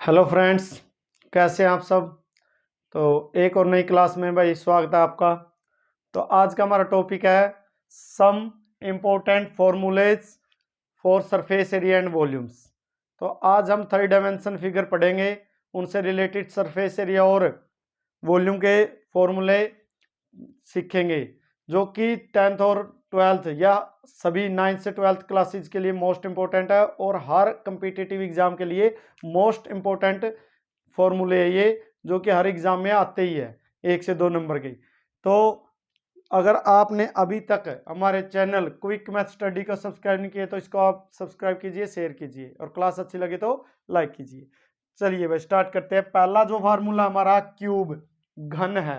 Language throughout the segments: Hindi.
हेलो फ्रेंड्स, कैसे हैं आप सब। तो एक और नई क्लास में भाई स्वागत है आपका। तो आज का हमारा टॉपिक है some important formulas for surface area and volumes. तो आज हम 3 डायमेंशन फिगर पढ़ेंगे, उनसे रिलेटेड सरफेस एरिया और वॉल्यूम के फॉर्मूले सीखेंगे, जो कि 10th और 12th या सभी 9th से 12th क्लासेज के लिए मोस्ट इंपॉर्टेंट है और हर कंपिटिटिव एग्जाम के लिए मोस्ट इंपॉर्टेंट फॉर्मूले है ये, जो कि हर एग्जाम में आते ही है 1 से 2 नंबर के। तो अगर आपने अभी तक हमारे चैनल क्विक मैथ स्टडी को सब्सक्राइब नहीं किया तो इसको आप सब्सक्राइब कीजिए, शेयर कीजिए और क्लास अच्छी लगे तो लाइक कीजिए। चलिए भाई स्टार्ट करते हैं। पहला जो फार्मूला हमारा क्यूब घन है।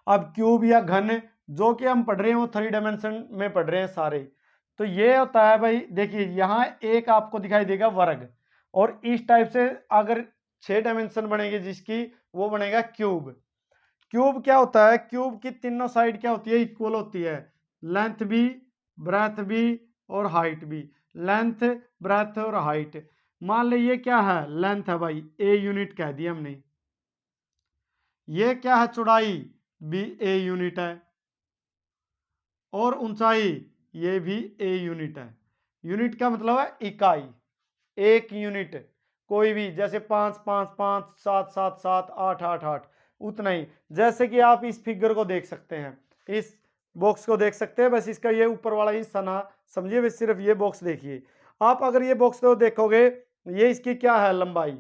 अब क्यूब या घन जो कि हम पढ़ रहे हैं वो 3 डायमेंशन में पढ़ रहे हैं सारे। तो ये होता है भाई, देखिए यहाँ एक आपको दिखाई देगा वर्ग, और इस टाइप से अगर 6 डायमेंशन बनेगी जिसकी, वो बनेगा क्यूब। क्यूब क्या होता है, क्यूब की तीनों साइड क्या होती है, इक्वल होती है। लेंथ भी, ब्रेथ भी और हाइट भी। लेंथ, ब्रेथ और हाइट। मान लीजिए ये क्या है, लेंथ है भाई, ए यूनिट कह दिया हमने। ये क्या है, चौड़ाई, भी ए यूनिट है। और ऊंचाई, ये भी ए यूनिट है। यूनिट का मतलब है इकाई, एक यूनिट। कोई भी, जैसे 5 5 5, 7 7 7, 8 8 8, उतना ही। जैसे कि आप इस फिगर को देख सकते हैं, इस बॉक्स को देख सकते हैं, बस इसका ये ऊपर वाला हिस्सा ना समझिए, बस सिर्फ ये बॉक्स देखिए। आप अगर ये बॉक्स को देखोगे, ये इसकी क्या है, लंबाई,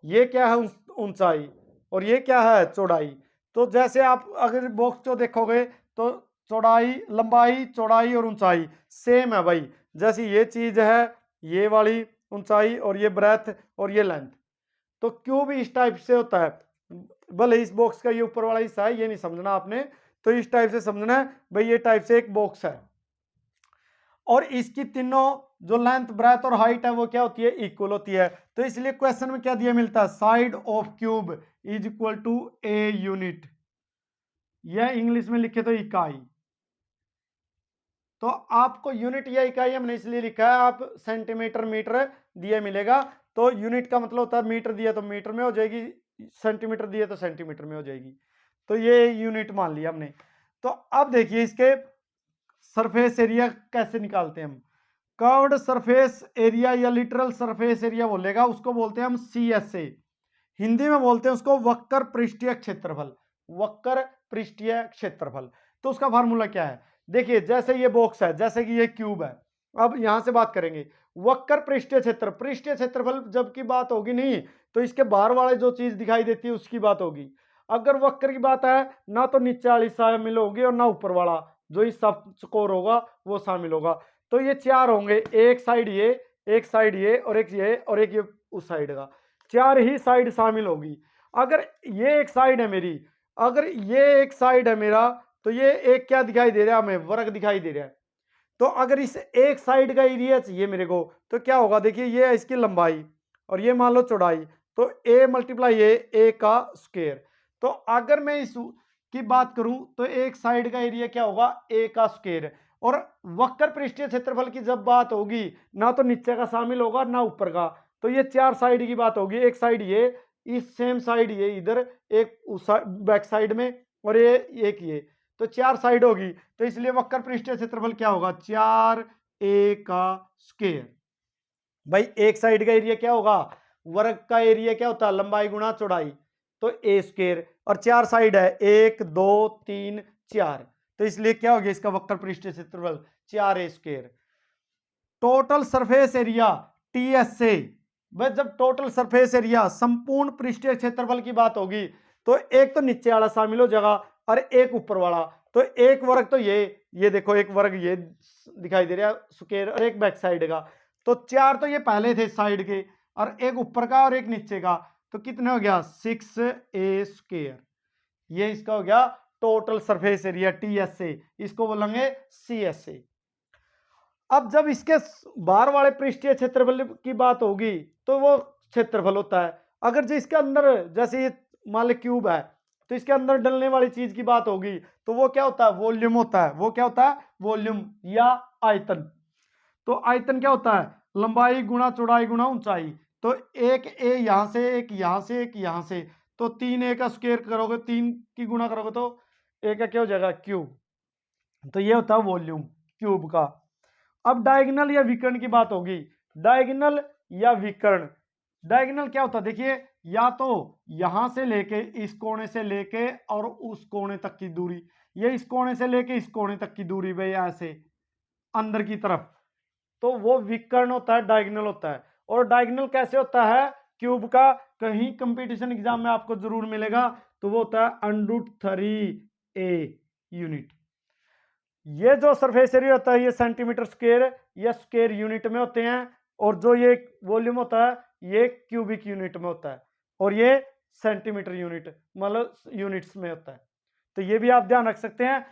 ये क्या है, ऊंचाई, और ये क्या है, चौड़ाई। तो जैसे आप अगर बॉक्स को देखोगे तो चौड़ाई, लंबाई, चौड़ाई और ऊंचाई सेम है भाई। जैसे ये चीज है, ये वाली ऊंचाई, और ये ब्रेथ और ये लेंथ। तो क्यूब इस टाइप से होता है। भले इस बॉक्स का ये ऊपर वाला हिस्सा है, ये नहीं समझना आपने, तो इस टाइप से समझना है भाई, ये टाइप से एक बॉक्स है, और इसकी तीनों जो लेंथ, ब्रेथ और हाइट है वो क्या होती है, इक्वल होती है। तो इसलिए क्वेश्चन में क्या दिया मिलता है, side of cube is equal to a unit. यह इंग्लिश में लिखे तो इकाई। तो आपको यूनिट या इकाई हमने इसलिए लिखा है, आप सेंटीमीटर मीटर दिया मिलेगा, तो यूनिट का मतलब होता है मीटर दिया तो मीटर में हो जाएगी, सेंटीमीटर दिया तो सेंटीमीटर में हो जाएगी। तो ये यूनिट मान लिया हमने। तो अब देखिए इसके सरफेस एरिया कैसे निकालते हैं हम। कर्व्ड सरफेस एरिया या लिटरल सरफेस एरिया बोलेगा, उसको बोलते हैं हम CSA। हिंदी में बोलते हैं उसको वक्र पृष्ठीय क्षेत्रफल। वक्र पृष्ठीय क्षेत्रफल। तो उसका फार्मूला क्या है, देखिए जैसे ये बॉक्स है, जैसे कि ये क्यूब है। अब यहां से बात करेंगे वक्र पृष्ठीय क्षेत्र, पृष्ठीय क्षेत्रफल जब की बात होगी नहीं, तो इसके बाहर वाले जो चीज दिखाई देती है उसकी बात होगी। अगर वक्र की बात है, ना तो नीचे वाली शामिल होगी और ना ऊपर वाला जो इस सब स्कोर होगा वो शामिल होगा। तो ये 4 होंगे, एक साइड ये, एक साइड ये, और एक ये, और एक ये उस साइड का। 4 ही साइड शामिल होगी। अगर ये एक साइड है मेरी, अगर ये एक साइड है मेरा, तो ये एक क्या दिखाई दे रहा है हमें, वर्ग दिखाई दे रहा है। तो अगर इस एक साइड का एरिया चाहिए मेरे को, तो क्या होगा, देखिए ये है इसकी लंबाई और ये मान लो चौड़ाई, तो a मल्टीप्लाई ए का स्क्वायर। तो अगर मैं इस की बात करूं तो एक साइड का एरिया क्या होगा, a का स्क्वायर। और वक्र पृष्ठीय क्षेत्रफल की जब बात होगी, ना तो नीचे का शामिल होगा ना ऊपर का, तो ये 4 साइड की बात होगी। एक साइड ये, इस सेम साइड ये इधर, एक उस बैक साइड में, और ये एक ये, तो 4 साइड होगी। तो इसलिए वक्र पृष्ठीय क्षेत्रफल क्या होगा, 4a का स्क्वायर। भाई एक साइड का एरिया क्या होगा, वर्ग का एरिया क्या होता है, लंबाई गुणा चौड़ाई, तो a स्क्वायर। और 4 साइड है, 1 2 3 4, तो इसलिए क्या हो गया इसका वक्र पृष्ठीय क्षेत्रफल 4a square. Total surface area TSA। बस जब टोटल सरफेस एरिया, संपूर्ण पृष्ठीय क्षेत्रफल की बात होगी, तो एक तो नीचे वाला शामिल हो जाएगा और एक ऊपर वाला। तो एक वर्ग तो ये देखो, एक वर्ग ये दिखाई दे रहा है स्क्वायर, और एक बैक साइड का। तो 4 तो ये पहले थे साइड के, और एक ऊपर का और एक नीचे का, तो कितने हो गया, 6a स्क्वायर। ये इसका हो गया टोटल सरफेस एरिया TSA, इसको बोलेंगे CSA। अब जब इसके बाहर वाले पृष्ठीय क्षेत्रफल की बात होगी, तो वो क्षेत्रफल होता है। अगर जो इसके अंदर, जैसे ये मान लो क्यूब है, तो इसके अंदर डलने वाली चीज की बात होगी, तो वो क्या होता है, वॉल्यूम होता है। वो क्या होता है, वॉल्यूम या आयतन। तो आयतन क्या होता है, लंबाई गुणा चौड़ाई गुणा ऊंचाई। तो एक ए यहाँ से, एक यहाँ से, एक यहाँ से, तो 3a का स्क्वायर करोगे, 3 की गुणा करोगे तो a का क्या हो जाएगा, क्यूब। तो ये होता है वॉल्यूम क्यूब का। अब डायगोनल या विकर्ण की बात होगी। डायगोनल या विकर्ण, डायगोनल क्या होता है, देखिए या तो यहां से लेके इस कोने से लेके और उस कोने तक की दूरी, ये इस कोने से लेके इस कोने तक की दूरी भाई ऐसे अंदर की तरफ, तो वो विकर्ण होता है, डायगोनल होता है। और डायगोनल कैसे होता है क्यूब का, कहीं कंपटीशन एग्जाम में आपको जरूर मिलेगा, तो वो होता है √3a यूनिट। ये जो सरफेस एरिया होता है ये सेंटीमीटर स्क्वायर या स्क्वायर यूनिट में होते हैं, और जो ये वॉल्यूम होता है ये क्यूबिक यूनिट में होता है, और ये सेंटीमीटर यूनिट मतलब यूनिट्स में होता है। तो ये भी आप ध्यान रख सकते हैं,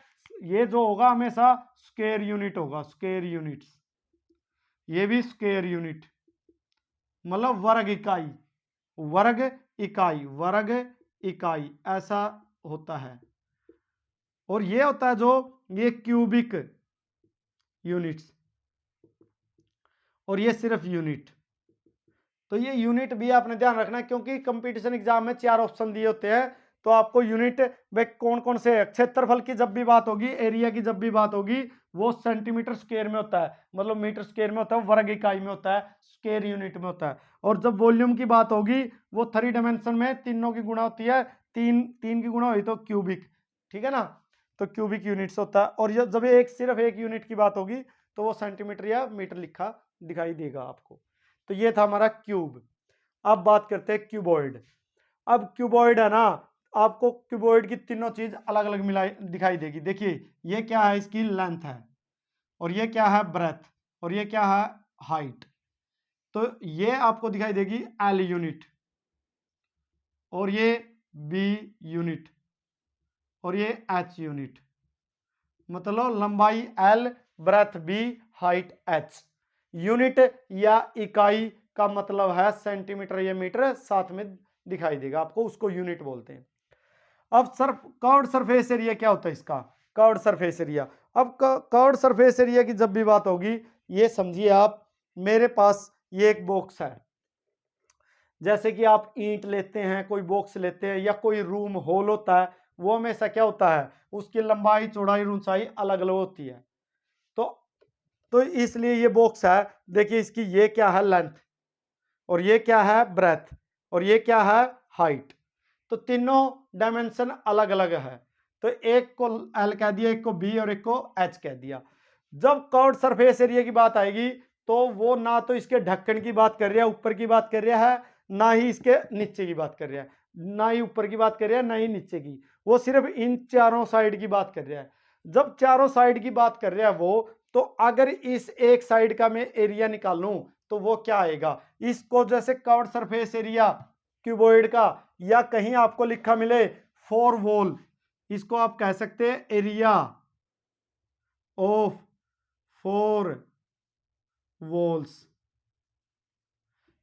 ये जो होगा हमेशा स्क्वायर यूनिट होगा, स्क्वायर यूनिट्स, ये भी स्क्वायर यूनिट मतलब वर्ग इकाई, वर्ग इकाई, वर्ग इकाई ऐसा होता है। और ये होता है जो ये क्यूबिक यूनिट्स, और ये सिर्फ यूनिट। तो ये यूनिट भी आपने ध्यान रखना है, क्योंकि कंपटीशन एग्जाम में 4 ऑप्शन दिए होते हैं, तो आपको यूनिट वे कौन कौन से, क्षेत्रफल की जब भी बात होगी, एरिया की जब भी बात होगी, वो सेंटीमीटर स्क्वायर में होता है, मतलब मीटर स्क्वायर में होता है, वर्ग इकाई में होता है, स्क्वायर यूनिट में होता है। और जब वॉल्यूम की बात होगी वो 3 डायमेंशन में तीनों की गुणा होती है, तीन की गुणा हुई तो क्यूबिक, ठीक है ना, तो क्यूबिक यूनिट्स होता है। और जब एक सिर्फ एक यूनिट की बात होगी तो वो सेंटीमीटर या मीटर लिखा दिखाई देगा आपको। तो ये था हमारा क्यूब। अब बात करते हैं क्यूबॉइड। अब क्यूबॉइड है ना, आपको क्यूबॉइड की तीनों चीज अलग अलग मिलाई दिखाई देगी। देखिए ये क्या है, इसकी लेंथ है, और ये क्या है ब्रेथ, और ये क्या है हाइट। तो ये आपको दिखाई देगी एल यूनिट, और ये बी यूनिट, और ये एच यूनिट, मतलब लंबाई L, breadth B, height H. Unit या इकाई का मतलब है सेंटीमीटर या मीटर, साथ में दिखाई देगा आपको, उसको यूनिट बोलते हैं। अब कर्व्ड सरफेस एरिया क्या होता है इसका, कर्व्ड सरफेस एरिया। अब कर्व्ड सरफेस एरिया की जब भी बात होगी, ये समझिए आप, मेरे पास ये एक बॉक्स है, जैसे कि आप ईंट लेते हैं, कोई बॉक्स लेते हैं, या कोई रूम हॉल होता है, वो हमेशा क्या होता है, उसकी लंबाई चौड़ाई ऊंचाई अलग अलग होती है। तो इसलिए ये बॉक्स है, देखिए इसकी ये क्या है लेंथ, और ये क्या है ब्रेथ, और ये क्या है हाइट। तो तीनों डायमेंशन अलग अलग है, तो एक को एल कह दिया, एक को बी और एक को एच कह दिया। जब कर्व्ड सरफेस एरिया की बात आएगी तो वो ना तो इसके ढक्कन की बात कर रहा है, ऊपर की बात कर रहा है, ना ही इसके नीचे की बात कर रहा है, ना ही ऊपर की बात कर रहा है, ना ही नीचे की, वो सिर्फ इन चारों साइड की बात कर रहा है। जब चारों साइड की बात कर रहा है वो, तो अगर इस एक साइड का मैं एरिया निकालूं तो वो क्या आएगा, इसको जैसे कर्व्ड सरफेस एरिया क्यूबॉइड का, या कहीं आपको लिखा मिले 4 वॉल, इसको आप कह सकते हैं एरिया ऑफ 4 वॉल्स,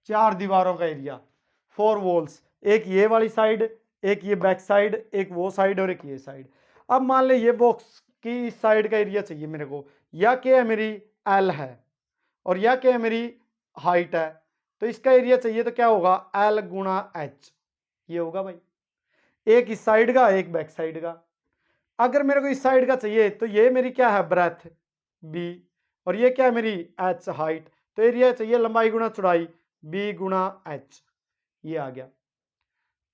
4 दीवारों का एरिया, 4 वॉल्स, एक ये वाली साइड, एक ये बैक साइड, एक वो साइड, और एक ये साइड। अब मान ले ये बॉक्स की इस साइड का एरिया चाहिए मेरे को, या क्या है मेरी एल है, और या क्या है मेरी हाइट है, तो इसका एरिया चाहिए तो क्या होगा एल गुणा एच, ये होगा भाई, एक इस साइड का एक बैक साइड का। अगर मेरे को इस साइड का चाहिए तो ये मेरी क्या है ब्रेथ बी, और ये क्या है मेरी एच हाइट, तो एरिया चाहिए लंबाई गुणा चौड़ाई बी गुणा एच, ये आ गया।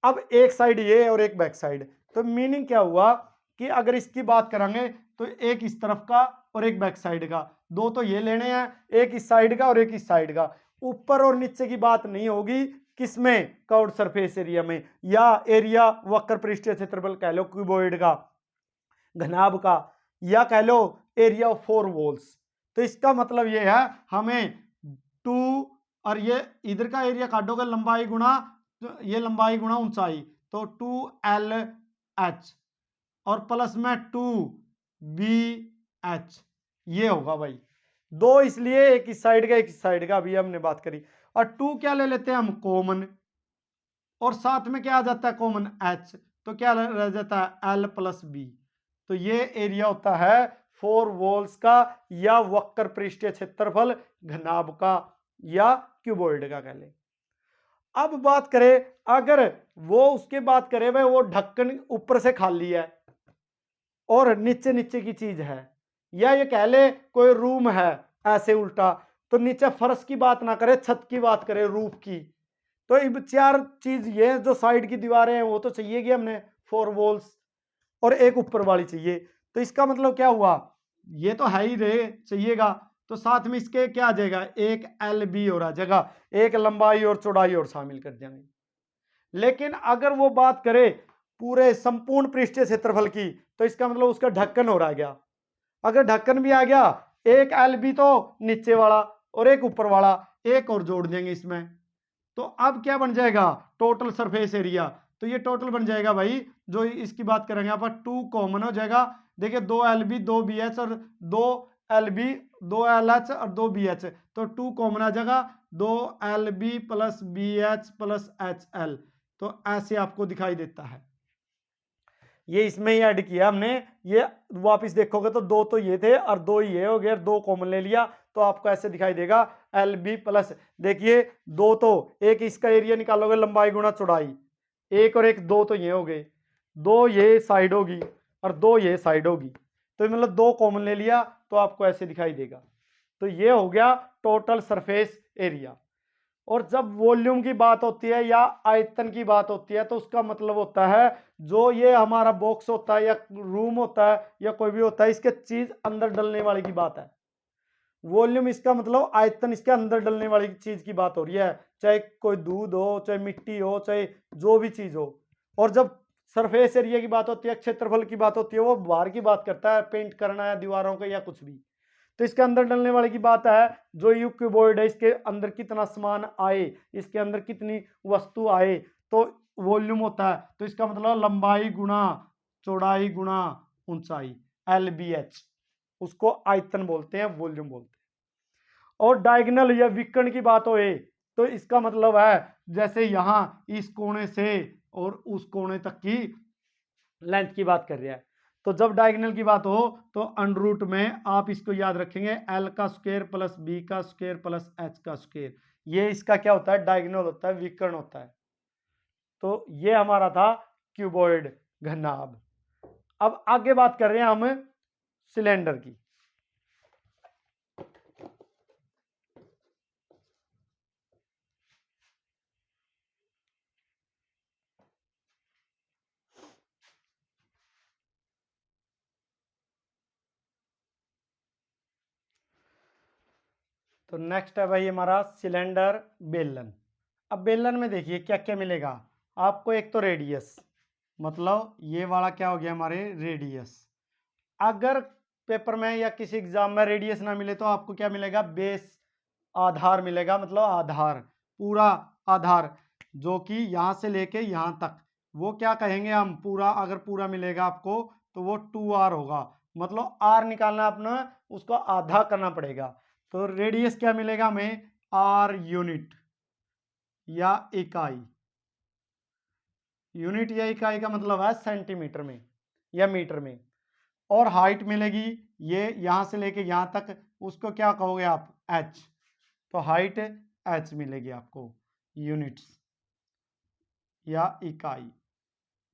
अब एक साइड ये और एक बैक साइड, तो मीनिंग क्या हुआ कि अगर इसकी बात करेंगे तो एक इस तरफ का और एक बैक साइड का, दो तो ये लेने हैं, एक इस साइड का और एक इस साइड का। ऊपर और नीचे की बात नहीं होगी किसमें, कर्व्ड सरफेस एरिया में, या एरिया वक्र पृष्ठीय क्षेत्रफल कह लो क्यूबॉइड का, घनाभ का, या कह लो एरिया ऑफ 4 वॉल्स। तो इसका मतलब ये है हमें 2, और ये इधर का एरिया काटोगे लंबाई गुणा, तो ये लंबाई गुणा ऊंचाई, तो 2LH और प्लस में 2BH, ये होगा भाई। दो इसलिए एक इस साइड का एक इस साइड का, अभी हमने बात करी। और 2 क्या ले लेते हैं हम कॉमन, और साथ में क्या आ जाता है कॉमन H, तो क्या रह जाता है L प्लस B। तो ये एरिया होता है 4 वॉल्स का, या वक्र पृष्ठीय क्षेत्रफल घनाभ का, या क्यूबॉइड का कह ले। अब बात करें, अगर वो उसके बात करें भाई वो ढक्कन ऊपर से खाली है और नीचे नीचे की चीज है, या ये कह ले कोई रूम है ऐसे उल्टा, तो नीचे फर्श की बात ना करे, छत की बात करे, रूफ की। तो इन चार चीज ये जो साइड की दीवारें हैं वो तो चाहिए कि हमने 4 वॉल्स, और एक ऊपर वाली चाहिए। तो इसका मतलब क्या हुआ, ये तो है ही रे चाहिएगा, तो साथ में इसके क्या आ जाएगा, एक एल बी और आ जाएगा, एक लंबाई और चौड़ाई और शामिल कर देंगे। लेकिन अगर वो बात करे पूरे संपूर्ण पृष्ठीय क्षेत्रफल की, तो इसका मतलब उसका ढक्कन हो रहा गया। अगर ढक्कन भी आ गया, एक एल बी तो नीचे वाला और एक ऊपर वाला, एक और जोड़ देंगे इसमें, तो अब क्या बन जाएगा, टोटल सरफेस एरिया। तो ये टोटल बन जाएगा भाई, जो इसकी बात करेंगे आप, 2 कॉमन हो जाएगा। देखिए 2 एल बी 2 बी एच और 2 एल बी 2 एल एच और 2 बी एच, तो 2 कॉमन आ जाएगा, 2 L B plus B H plus H L, तो ऐसे आपको दिखाई देता है। ये इसमें ही ऐड किया हमने, ये वापस देखोगे तो 2 तो ये थे और 2 ये हो गए, 2 कॉमन ले लिया, तो आपको ऐसे दिखाई देगा एल बी प्लस, देखिए 2 तो एक इसका एरिया निकालोगे लंबाई गुणा चौड़ाई, एक और एक 2 तो ये हो गए, 2 ये साइड होगी और 2 ये साइड होगी, तो मतलब 2 कॉमन ले लिया, तो आपको ऐसे दिखाई देगा। तो ये हो गया टोटल सरफेस एरिया। और जब वॉल्यूम की बात होती है या आयतन की बात होती है, तो उसका मतलब होता है जो ये हमारा बॉक्स होता है या रूम होता है या कोई भी होता है, इसके चीज अंदर डलने वाले की बात है। वॉल्यूम इसका मतलब आयतन, इसके अंदर डलने वाली चीज की बात हो रही है, चाहे कोई दूध हो, चाहे मिट्टी हो, चाहे जो भी चीज हो। और जब सरफेस एरिया की बात होती है, क्षेत्रफल की बात होती है, वो बाहर की बात करता है, पेंट करना है दीवारों को या कुछ भी। तो इसके अंदर डलने वाले की बात है, जो यू क्यूबॉइड है इसके अंदर कितना सामान आए, इसके अंदर कितनी वस्तु आए, तो वॉल्यूम होता है। तो इसका मतलब लंबाई गुणा चौड़ाई गुणा ऊंचाई, एल बी एच, उसको आयतन बोलते हैं, वॉल्यूम बोलते हैं। और डायगोनल या विकर्ण की बात हो, तो इसका मतलब है जैसे यहां इस कोने से और उस कोने तक की लेंथ की बात कर रहा है। तो जब डायगोनल की बात हो तो अंडर रूट में आप इसको याद रखेंगे, एल का स्क्वायर प्लस बी का स्क्वायर प्लस एच का स्क्वायर, ये इसका क्या होता है, डायगोनल होता है, विकर्ण होता है। तो ये हमारा था क्यूबॉइड, घनाभ। अब आगे बात कर रहे हैं हम सिलेंडर की। तो नेक्स्ट है भाई हमारा सिलेंडर, बेलन। अब बेलन में देखिए क्या क्या मिलेगा आपको, एक तो रेडियस, मतलब ये वाला क्या हो गया हमारे रेडियस। अगर पेपर में या किसी एग्जाम में रेडियस ना मिले तो आपको क्या मिलेगा, बेस, आधार मिलेगा, मतलब आधार, पूरा आधार, जो कि यहां से लेके यहां तक, वो क्या कहेंगे हम, पूरा, अगर पूरा मिलेगा आपको तो वो 2r होगा, मतलब r निकालना अपना, उसको आधा करना पड़ेगा। तो रेडियस क्या मिलेगा हमें, r यूनिट या इकाई, यूनिट या इकाई का मतलब है सेंटीमीटर में या मीटर में। और हाइट मिलेगी ये यहां से लेके यहां तक, उसको क्या कहोगे आप, h, तो हाइट h मिलेगी आपको, यूनिट्स या इकाई,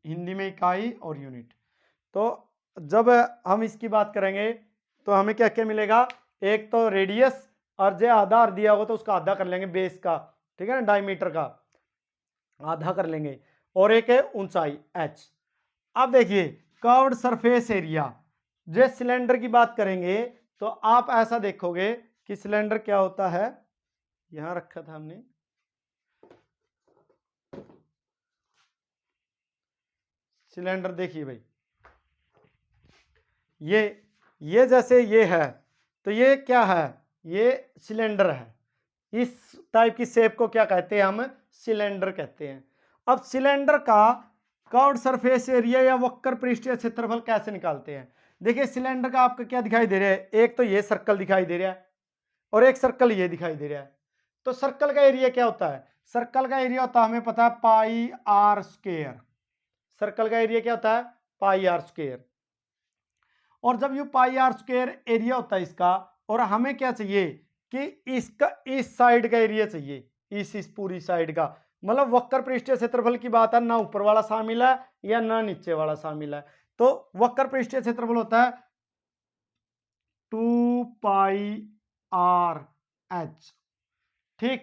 हिंदी में इकाई और यूनिट। तो जब हम इसकी बात करेंगे तो हमें क्या क्या मिलेगा, एक तो रेडियस, और जो आधार दिया होगा तो उसका आधा कर लेंगे बेस का, ठीक है ना, डायमीटर का आधा कर लेंगे, और एक है ऊंचाई h। अब देखिए कर्व्ड सरफेस एरिया, जो सिलेंडर की बात करेंगे तो आप ऐसा देखोगे कि सिलेंडर क्या होता है, यहां रखा था हमने, सिलेंडर देखिए भाई, ये जैसे ये है, तो ये क्या है, ये सिलेंडर है, इस टाइप की शेप को क्या कहते हैं हम, सिलेंडर कहते हैं। अब सिलेंडर का कर्व्ड सरफेस एरिया या वक्र पृष्ठीय क्षेत्रफल कैसे निकालते हैं, देखिए सिलेंडर का आपको क्या दिखाई दे रहा है, एक तो ये सर्कल दिखाई दे रहा है और एक सर्कल ये दिखाई दे रहा है। तो सर्कल का एरिया क्या होता है, सर्कल का एरिया होता है, हमें पता है, पाई आर स्क्वायर। सर्कल का एरिया क्या होता है, पाई आर स्क्वायर। और जब ये पाई आर स्क्वायर एरिया होता है इसका, और हमें क्या चाहिए कि इसका इस साइड का एरिया चाहिए, इस पूरी साइड का, मतलब वक्र पृष्ठीय क्षेत्रफल की बात है, ना ऊपर वाला शामिल है या ना नीचे वाला शामिल है। तो वक्र पृष्ठीय क्षेत्रफल होता है 2πr/h। ठीक,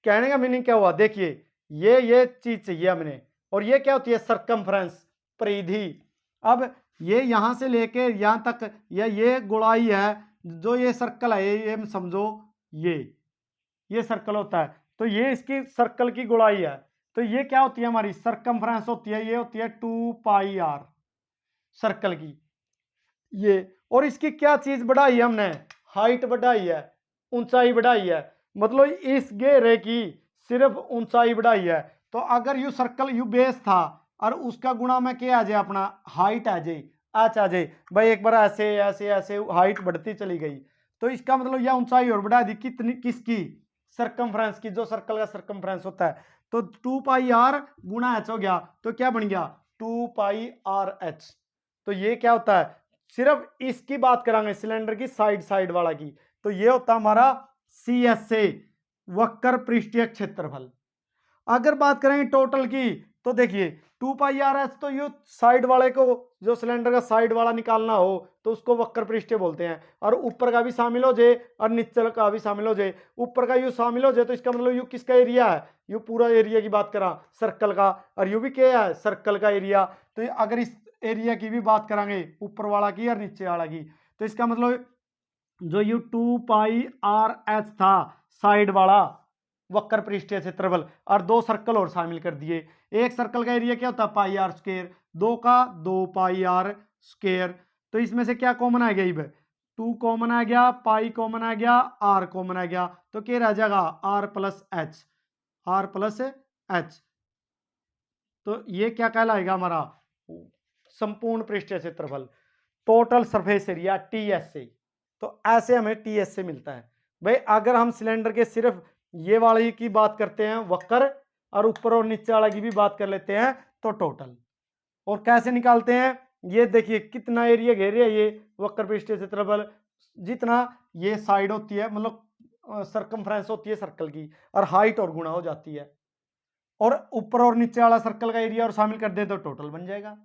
कहने का मीनिंग क्या हुआ, देखिए ये चीज चाहिए हमने, और ये क्या होती है, सरकमफ्रेंस, परिधि। अब ये यहां से लेके यहां तक, ये गुड़ाई है, जो ये सर्कल है, ये समझो ये सर्कल होता है, तो ये इसकी सर्कल की गुड़ाई है। तो ये क्या होती है, हमारी सरकमफ्रेंस होती है, ये होती है 2πr सर्कल की ये। और इसकी क्या चीज बढ़ाई है हमने, हाइट बढ़ाई है, ऊंचाई बढ़ाई है, मतलब इस घेरे की सिर्फ ऊंचाई बढ़ाई है। तो अगर यू सर्कल यू बेस था और उसका गुणा में क्या आ जाए, अपना हाइट आ जाए, एच आ जाए भाई, एक बार ऐसे ऐसे ऐसे हाइट बढ़ती चली गई, तो इसका मतलब यह ऊंचाई और बढ़ा दी, कितनी, किसकी, सरकमफ्रेंस की, जो सर्कल का सरकमफ्रेंस होता है। तो 2πr गुणा h हो गया, तो क्या बन गया 2πrh। तो ये क्या होता है, सिर्फ इसकी बात करांगे, सिलेंडर की साइड वाला की, तो ये होता हमारा CSA, वक्र पृष्ठीय क्षेत्रफल। अगर बात करेंगे टोटल की, तो देखिए 2πrh, तो ये साइड वाले को, जो सिलेंडर का साइड वाला निकालना हो तो उसको वक्र पृष्ठीय बोलते हैं, और ऊपर का भी शामिल हो जाए और नीचे का भी शामिल हो जाए, ऊपर का यू शामिल हो जाए, तो इसका मतलब यू किसका एरिया है, यू पूरा एरिया की बात करा सर्कल का, और यू भी क्या है, सर्कल का एरिया। तो अगर इस एरिया की भी बात करांगे, ऊपर वाला की और नीचे वाला की, तो इसका मतलब जो यू 2πrh था साइड वाला वक्र पृष्ठीय क्षेत्रफल, और दो सर्कल और शामिल कर दिए। एक सर्कल का एरिया क्या होता है, πr², दो का 2πr²। तो इसमें से क्या कॉमन आ गया, 2 कॉमन आ गया, पाई कॉमन आ गया, r कॉमन आ गया, तो क्या रह जाएगा r+h। तो ये क्या कहलाएगा, हमारा संपूर्ण पृष्ठीय क्षेत्रफल, टोटल सरफेस एरिया, TSA। तो ऐसे हमें TSA मिलता है भाई। अगर हम सिलेंडर के सिर्फ ये वाली की बात करते हैं वक्र, और ऊपर और नीचे वाला की भी बात कर लेते हैं, तो टोटल। और कैसे निकालते हैं, ये देखिए कितना एरिया घेरे है ये वक्र पृष्ठीय क्षेत्रफल, जितना ये साइड होती है, मतलब सरकमफ्रेंस होती है सर्कल की, और हाइट और गुणा हो जाती है, और ऊपर और नीचे वाला सर्कल का एरिया और शामिल कर दे तो टोटल बन जाएगा।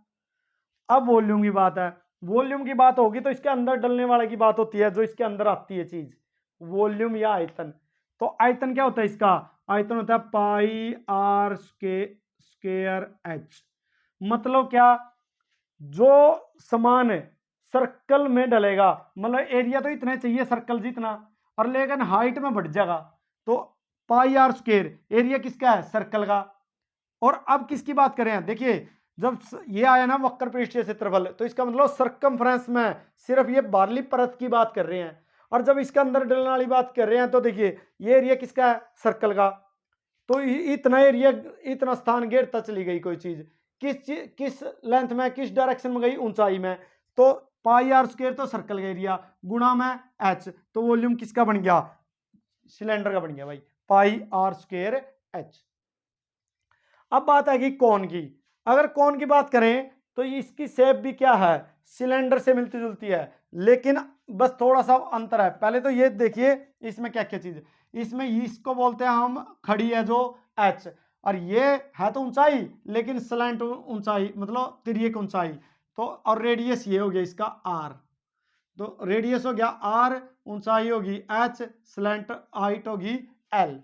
अब वॉल्यूम की बात है, वॉल्यूम की बात होगी तो इसके अंदर डलने वाले की बात होती है, जो इसके अंदर आती है चीज, वॉल्यूम या आयतन। तो आयतन क्या होता है इसका, आयतन होता है πr²h। मतलब क्या, जो समान सर्कल में डलेगा, मतलब एरिया तो इतना चाहिए सर्कल जितना, और लेकिन हाइट में बढ़ जाएगा, तो πr², एरिया किसका है, सर्कल का। और अब किसकी बात करें, देखिए जब ये आया ना वक्र पृष्ठीय क्षेत्रफल, तो इसका मतलब सर्कमफ्रेंस में सिर्फ ये बाहरली परत की बात कर रहे हैं, और जब इसके अंदर डलने वाली बात कर रहे हैं, तो देखिए ये एरिया किसका है, सर्कल का। तो इतना एरिया, इतना स्थान घेरता चली गई कोई चीज, किस लेंथ में, किस डायरेक्शन में गई, ऊंचाई में। तो πr² तो सर्कल का एरिया गुणा में h, तो वॉल्यूम किसका बन गया, सिलेंडर का बन गया भाई, πr²h। अब बात आएगी कौन की। अगर कौन की बात करें तो इसकी शेप भी क्या है, सिलेंडर से मिलती जुलती है, लेकिन बस थोड़ा सा अंतर है। पहले तो ये देखिए इसमें क्या क्या चीज है, इसमें इसको बोलते हैं हम खड़ी है जो h, और ये है तो ऊंचाई, लेकिन स्लैंट ऊंचाई, मतलब तिर्यक ऊंचाई। तो और रेडियस ये हो गया इसका r, तो रेडियस हो गया r, ऊंचाई होगी h, स्लैंट हाइट होगी l।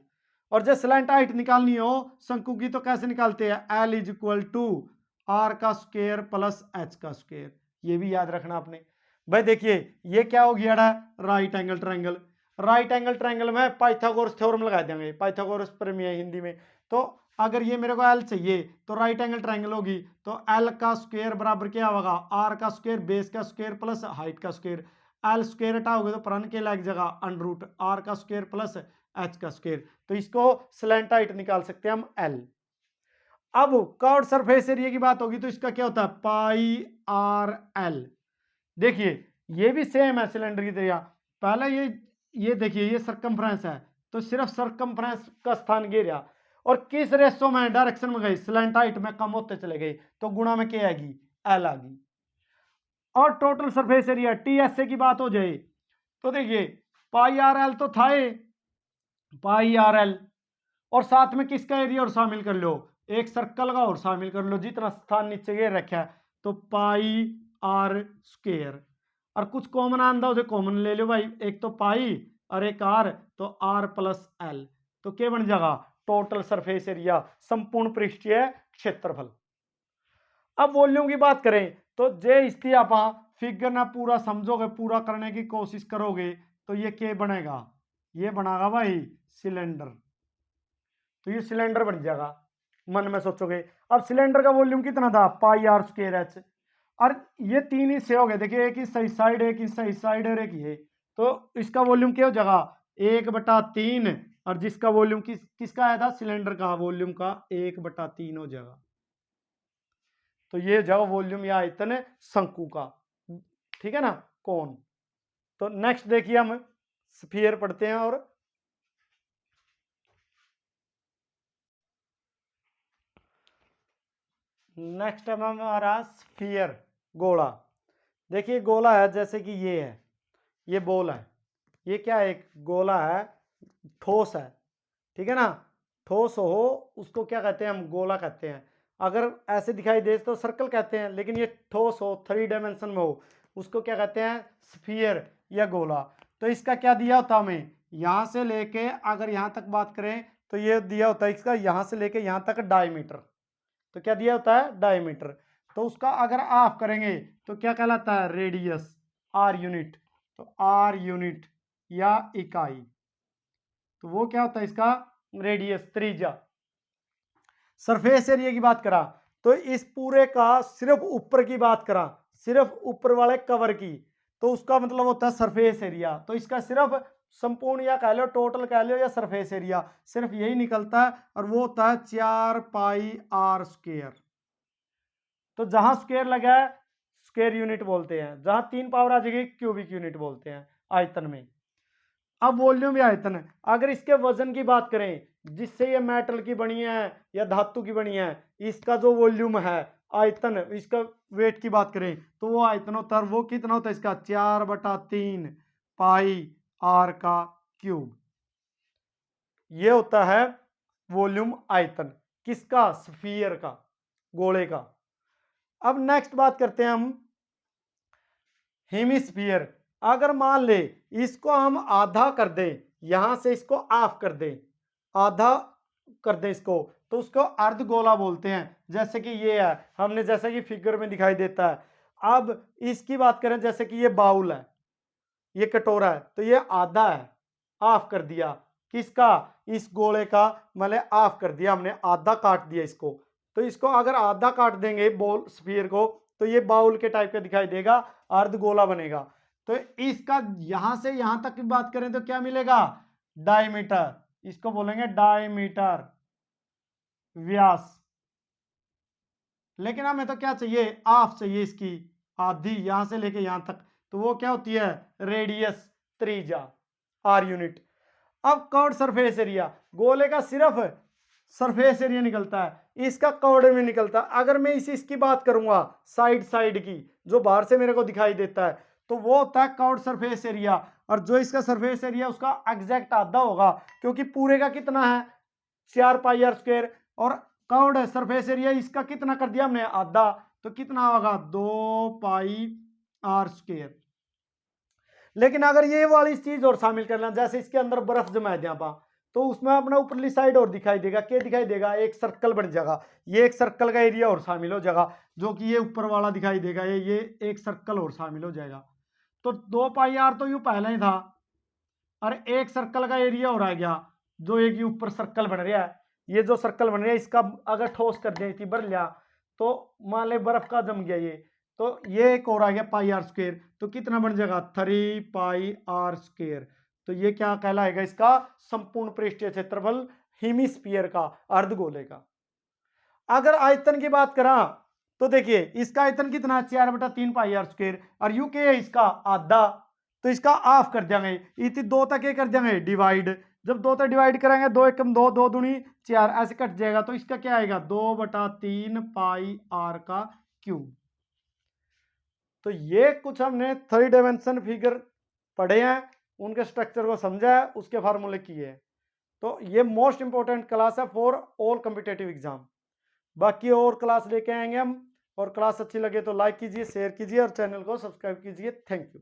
और जब स्लैंट हाइट निकालनी हो शंकु की, तो कैसे निकालते हैं, L=r² प्लस h²। ये भी याद रखना आपने भाई। देखिए ये क्या हो गया, right angle triangle. Right angle triangle में पाइथागोरस थ्योरम लगा देंगे, पाइथागोरस प्रमेय हिंदी में। तो अगर ये मेरे को L चाहिए, तो राइट एंगल ट्रायंगल होगी, तो L² बराबर क्या होगा, r² बेस का स्क्वायर प्लस हाइट का स्क्वायर। L² हटाओगे तो प्रण के लग जाएगा √r² प्लस h²। तो इसको स्लैंट हाइट निकाल सकते हैं हम L। अब कर्व सरफेस एरिया की बात होगी, तो इसका क्या होता है, πrl। देखिए ये भी सेम है सिलेंडर की तरह। पहले ये देखिए ये सरकमफ्रेंस है, तो सिर्फ सरकमफ्रेंस का स्थान घेरा, और किस रेशो में, डायरेक्शन में गई, स्लैंट हाइट में कम होते चले गए, तो गुणा में क्या आएगी, L आ गई। और टोटल सरफेस एरिया TSA की बात हो जाए, तो देखिए πrl तो था, πrl, और साथ में किसका एरिया और शामिल कर लो, एक सर्कल का और शामिल कर लो, जितना स्थान नीचे ये रखा है, तो पाई आर स्क्वायर। और कुछ कॉमन आंदा उसे कॉमन ले लो भाई, एक तो पाई और एक आर, तो आर प्लस एल, तो क्या बन जाएगा, टोटल सरफेस एरिया, संपूर्ण पृष्ठीय क्षेत्रफल। अब वॉल्यूम की बात करें तो जे इसकी आप फिगर ना पूरा समझोगे, पूरा करने की कोशिश करोगे, तो ये क्या बनेगा, ये बनागा भाई सिलेंडर। तो ये सिलेंडर बन जाएगा, मन में सोचोगे। अब सिलेंडर का वॉल्यूम कितना था, पाई आर स्क्वायर एच। और ये तीन हिस्से हो गए, देखिए एक इस साइड, एक इस साइड और एक ये, तो इसका वॉल्यूम क्या हो जाएगा, 1/3। और जिसका वॉल्यूम किसका आया था, सिलेंडर का वॉल्यूम का 1/3 हो जाएगा। तो ये जाओ वॉल्यूम या आयतन शंकु का, ठीक है ना, कौन। तो नेक्स्ट देखिए हम स्फीयर पढ़ते हैं, और नेक्स्ट है हमारा स्फीयर, गोला। देखिए गोला है, जैसे कि ये है, ये बॉल है, ये क्या है, एक गोला है, ठोस है, ठीक है ना, ठोस हो उसको क्या कहते हैं, हम गोला कहते हैं। अगर ऐसे दिखाई दे तो सर्कल कहते हैं, लेकिन ये ठोस हो, 3 डायमेंशन में हो, उसको क्या कहते हैं, स्फीयर या गोला। तो इसका क्या दिया होता हमें, यहाँ से लेके अगर यहाँ तक बात करें तो ये दिया होता है इसका, यहाँ से लेके यहाँ तक डायमीटर। तो क्या दिया होता है, डायमीटर। तो उसका अगर आप करेंगे तो क्या कहलाता है, रेडियस, आर यूनिट। तो आर यूनिट या इकाई, तो वो क्या होता है इसका, रेडियस, त्रिज्या। सरफेस एरिया की बात करा तो इस पूरे का सिर्फ ऊपर की बात करा, सिर्फ ऊपर वाले कवर की, तो उसका मतलब होता है सरफेस एरिया। तो इसका सिर्फ संपूर्ण या कह लो, टोटल कह लो, या सरफेस एरिया, सिर्फ यही निकलता है, और वो होता है 4 पाई आर स्क्वायर। तो जहां स्क्वायर लगा है स्क्वायर यूनिट बोलते हैं, जहां 3 पावर आ जाएगी क्यूबिक यूनिट बोलते हैं आयतन में। अब वॉल्यूम या आयतन, अगर इसके वजन की बात करें, जिससे ये मेटल की बनी है या धातु की बनी है, इसका जो वॉल्यूम है, आयतन, इसका वेट की बात करें, तो वो आयतन होता है, वो कितना होता है इसका, 4/3 पाई आर का क्यूब। ये होता है वॉल्यूम आयतन, किसका, स्फीयर का, गोले का। अब नेक्स्ट बात करते हैं हम हेमिस्फीयर। अगर मान ले इसको हम आधा कर दें, यहां से इसको ऑफ कर दें, आधा कर दें इसको, तो उसको अर्धगोला बोलते हैं। जैसे कि ये है, हमने जैसे कि फिगर में दिखाई देता है। अब इसकी बात करें, जैसे कि ये बाउल है, ये कटोरा है, तो ये आधा है, ऑफ कर दिया, किसका, इस गोले का, मतलब ऑफ कर दिया हमने, आधा काट दिया इसको। तो इसको अगर आधा काट देंगे बॉल स्फीयर को, तो ये बाउल के टाइप का दिखाई देगा, अर्धगोला बनेगा। तो इसका यहां से यहां तक की बात करें तो क्या मिलेगा, डायमीटर, इसको बोलेंगे डायमीटर, व्यास। लेकिन हमें तो क्या चाहिए, हाफ चाहिए इसकी, आधी, यहां से लेके यहां तक, तो वो क्या होती है, रेडियस, त्रिज्या, आर यूनिट। अब कर्व सरफेस एरिया, गोले का सिर्फ सरफेस एरिया निकलता है, इसका कर्व में निकलता है। अगर मैं इसकी बात करूंगा, साइड की, जो बाहर से मेरे को दिखाई देता है, तो वो होता है कर्व सरफेस एरिया। और जो इसका सरफेस एरिया उसका एग्जैक्ट आधा होगा, क्योंकि पूरे का कितना है, 4 पाई आर स्क्वायर, और कर्व्ड सरफेस एरिया इसका कितना कर दिया हमने, आधा, तो कितना होगा, 2 पाई आर स्क्वायर। लेकिन अगर ये वाली चीज और शामिल करना, जैसे इसके अंदर बर्फ जमा दिया पा, तो उसमें अपना ऊपरली साइड और दिखाई देगा, क्या दिखाई देगा, एक सर्कल बन जाएगा, ये एक सर्कल का एरिया और शामिल हो जाएगा, जो कि ये ऊपर वाला दिखाई देगा, ये एक सर्कल और शामिल हो जाएगा। तो 2 पाई आर तो यू पहले ही था, और एक सर्कल का एरिया और आ गया, जो एक ऊपर सर्कल बन रहा है, ये जो सर्कल बन रहा है, इसका अगर ठोस कर दें, भर लिया, तो मान ले बर्फ का जम गया ये, तो ये एक और आ गया पाई आर स्क्वायर, तो कितना बन जाएगा, 3 पाई आर स्क्वायर। तो ये क्या कहलाएगा, इसका संपूर्ण पृष्ठीय क्षेत्रफल हेमिस्फीयर का, अर्धगोले का। अगर आयतन की बात करा तो देखिए इसका आयतन कितना, 4/3 पाई आर स्क्वायर, और यू के है इसका आधा, तो इसका हाफ कर देंगे, इतनी 2 तक ये कर देंगे डिवाइड, जब 2 तक डिवाइड करेंगे, 2 एकम 2, 2 दूनी 4, ऐसे कट जाएगा, तो इसका क्या आएगा, 2/3 पाई आर का क्यूब। तो ये कुछ हमने 3 डायमेंशन फिगर पढ़े हैं, उनके स्ट्रक्चर को समझा है, उसके फार्मूले किए हैं। तो ये मोस्ट इंपॉर्टेंट क्लास है फॉर ऑल कॉम्पिटेटिव एग्जाम। बाकी और क्लास लेके आएंगे हम, और क्लास अच्छी लगे तो लाइक कीजिए, शेयर कीजिए और चैनल को सब्सक्राइब कीजिए। Thank you.